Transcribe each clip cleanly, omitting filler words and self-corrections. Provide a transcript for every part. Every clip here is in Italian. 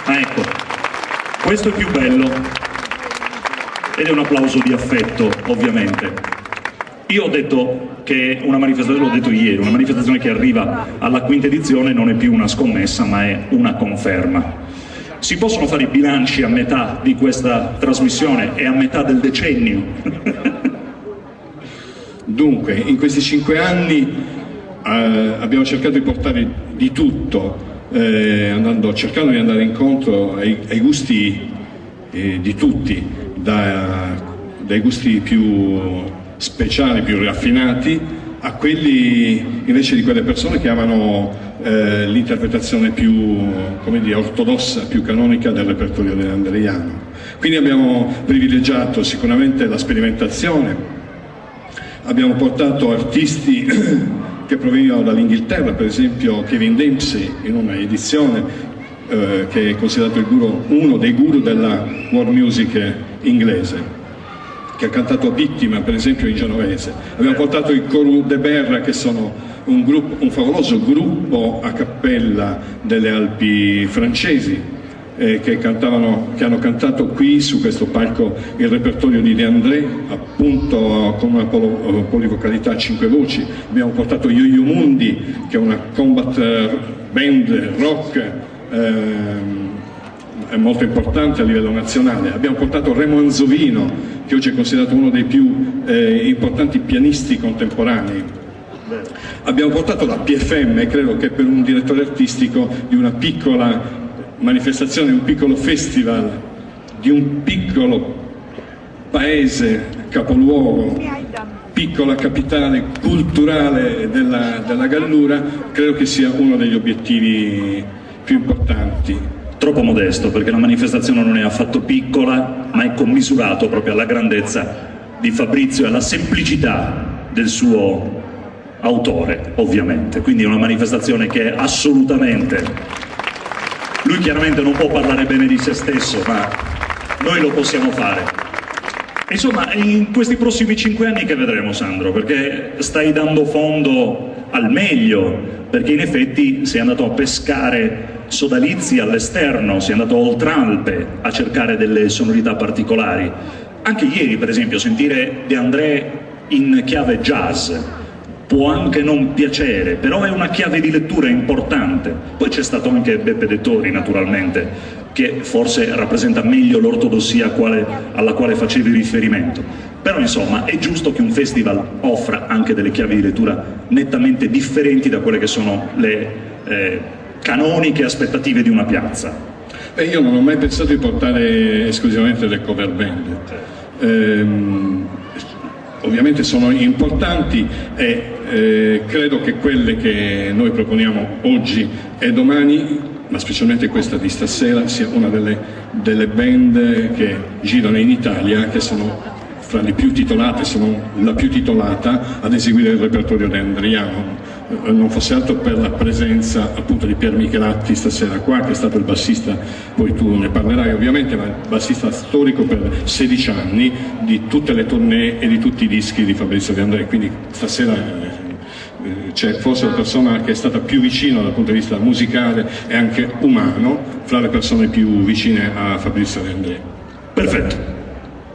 Ah, ecco, questo è più bello ed è un applauso di affetto, ovviamente. Io ho detto che una manifestazione, l'ho detto ieri, una manifestazione che arriva alla quinta edizione non è più una scommessa ma è una conferma. Si possono fare i bilanci a metà di questa trasmissione e a metà del decennio? Dunque, in questi 5 anni abbiamo cercato di portare di tutto, cercando di andare incontro ai gusti di tutti, dai gusti più speciali, più raffinati, a quelli invece di quelle persone che amano l'interpretazione più, come dire, ortodossa, più canonica del repertorio dell'andreiano. Quindi abbiamo privilegiato sicuramente la sperimentazione, abbiamo portato artisti che provenivano dall'Inghilterra, per esempio Kevin Dempsey in una edizione che è considerato uno dei guru della world music inglese, che ha cantato Vittima, per esempio, in genovese. Abbiamo portato i Coro de Berra, che sono un favoloso gruppo a cappella delle Alpi francesi, che hanno cantato qui su questo palco il repertorio di De André, appunto con una polivocalità a 5 voci. Abbiamo portato Yo-Yo Mundi, che è una combat band rock molto importante a livello nazionale. Abbiamo portato Remo Anzovino, che oggi è considerato uno dei più importanti pianisti contemporanei. Abbiamo portato la PFM, credo che per un direttore artistico di una piccola manifestazione, un piccolo festival, di un piccolo paese capoluogo, piccola capitale culturale della Gallura, credo che sia uno degli obiettivi più importanti. Troppo modesto, perché la manifestazione non è affatto piccola, ma è commisurato proprio alla grandezza di Fabrizio e alla semplicità del suo autore, ovviamente. Quindi è una manifestazione che assolutamente, lui chiaramente non può parlare bene di se stesso, ma noi lo possiamo fare. Insomma, in questi prossimi 5 anni che vedremo, Sandro? Perché stai dando fondo al meglio, perché in effetti sei andato a pescare sodalizi all'esterno, sei andato oltre Alpe a cercare delle sonorità particolari. Anche ieri, per esempio, sentire De André in chiave jazz può anche non piacere, però è una chiave di lettura importante. Poi c'è stato anche Beppe Dettori, naturalmente, che forse rappresenta meglio l'ortodossia alla quale facevi riferimento. Però insomma è giusto che un festival offra anche delle chiavi di lettura nettamente differenti da quelle che sono le canoniche aspettative di una piazza. Io non ho mai pensato di portare esclusivamente le cover band. Ovviamente sono importanti e credo che quelle che noi proponiamo oggi e domani, ma specialmente questa di stasera, sia una delle band che girano in Italia, che sono fra le più titolate, sono la più titolata ad eseguire il repertorio andreiano. Non fosse altro per la presenza appunto di Pier Michelatti stasera qua, che è stato il bassista, poi tu ne parlerai ovviamente, ma il bassista storico per 16 anni di tutte le tournée e di tutti i dischi di Fabrizio De André. Quindi stasera c'è forse la persona che è stata più vicina dal punto di vista musicale e anche umano fra le persone più vicine a Fabrizio De André. Perfetto,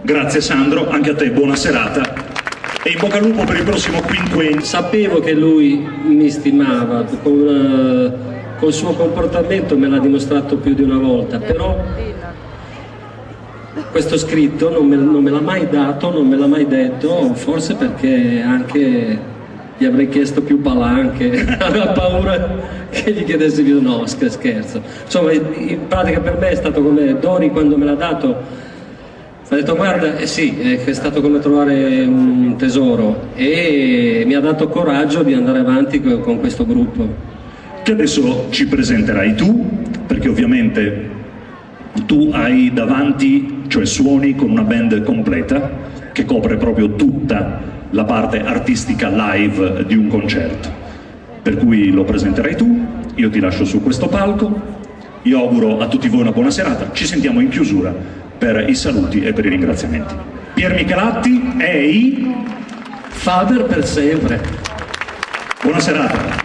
grazie Sandro, anche a te buona serata e in bocca al lupo per il prossimo quinquennio. Sapevo che lui mi stimava, col suo comportamento me l'ha dimostrato più di una volta, però questo scritto non me l'ha mai dato, non me l'ha mai detto, forse perché anche gli avrei chiesto più palanche, aveva paura che gli chiedessi più, no scherzo. Insomma, in pratica per me è stato come Dori quando me l'ha dato. Ha detto guarda, sì, è stato come trovare un tesoro e mi ha dato coraggio di andare avanti con questo gruppo. Che adesso ci presenterai tu, perché ovviamente tu hai davanti, cioè suoni con una band completa che copre proprio tutta la parte artistica live di un concerto. Per cui lo presenterai tu, io ti lascio su questo palco, io auguro a tutti voi una buona serata, ci sentiamo in chiusura per i saluti e per i ringraziamenti. Pier Michelatti e i Faber per sempre. Buona serata.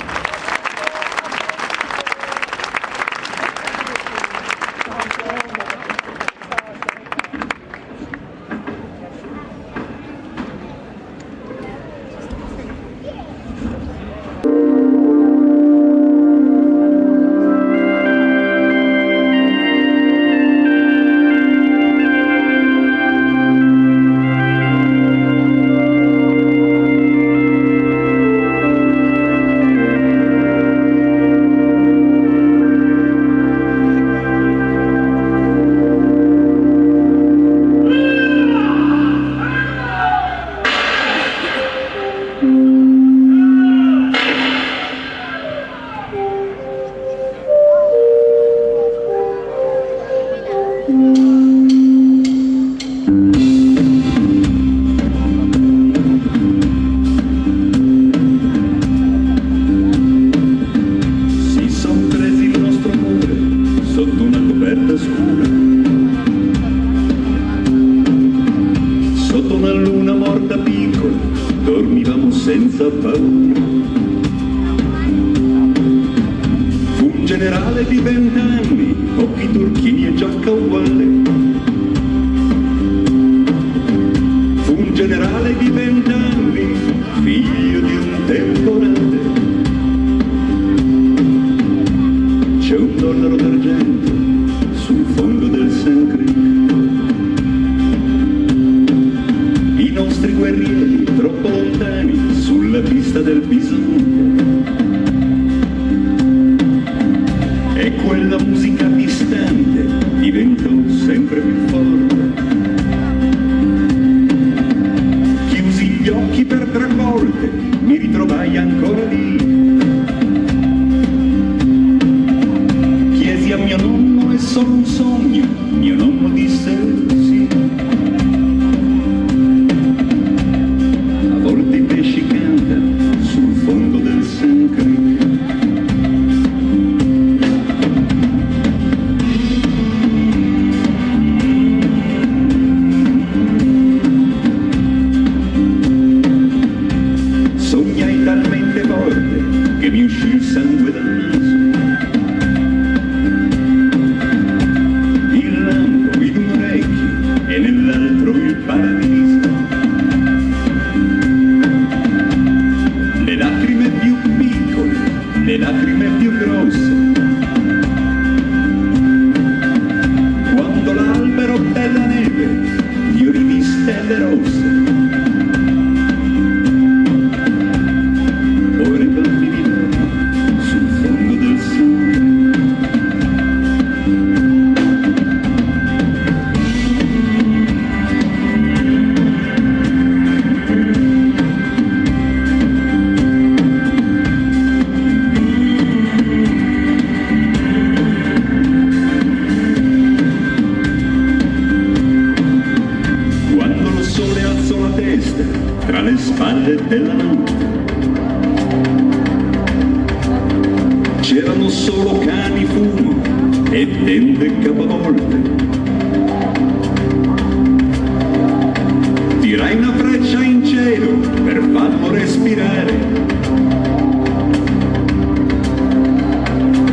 Si son presi il nostro cuore sotto una coperta scura, sotto una luna morta piccola, dormivamo senza paura. Fu un generale di 20 anni, occhi turchini e giacca uguale. Fu un generale di 20 anni, figlio di un temporale. C'è un dollaro d'argento sul fondo del St. Creek. I nostri guerrieri troppo lontani sulla pista del bisonte. E quella musica distante diventò sempre più forte. Chiusi gli occhi per 3 volte, mi ritrovai ancora lì. Chiesi a mio nonno: è solo un sogno? Mio nonno disse sì. A volte i pesci cantano sul fondo del St. Creek. Sognai talmente forte che mi uscì il sangue dal naso. Il lampo in un orecchio e nell'altro il paradiso. Le lacrime più piccole, le lacrime più grosse. Quando l'albero della neve fiorì di stelle rosse. Ora i bambini dormono sul fondo del sole. Quando lo sole alzò la testa tra le spalle della notte, c'erano solo cani, fumo e tende capovolte. Tirai una freccia in cielo per farlo respirare.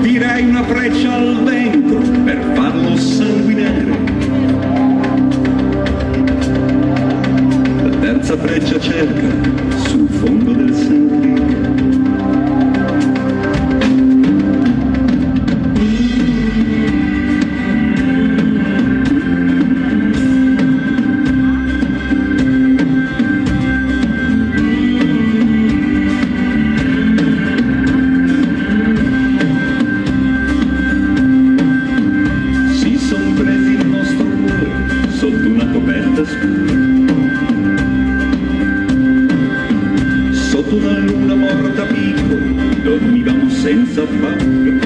Tirai una freccia al vento per farlo sanguinare. La terza freccia cerca sul fondo del St. Creek. Si son presi il nostro cuore sotto una coperta scura, sotto una luna morta piccola, dormivamo senza paura.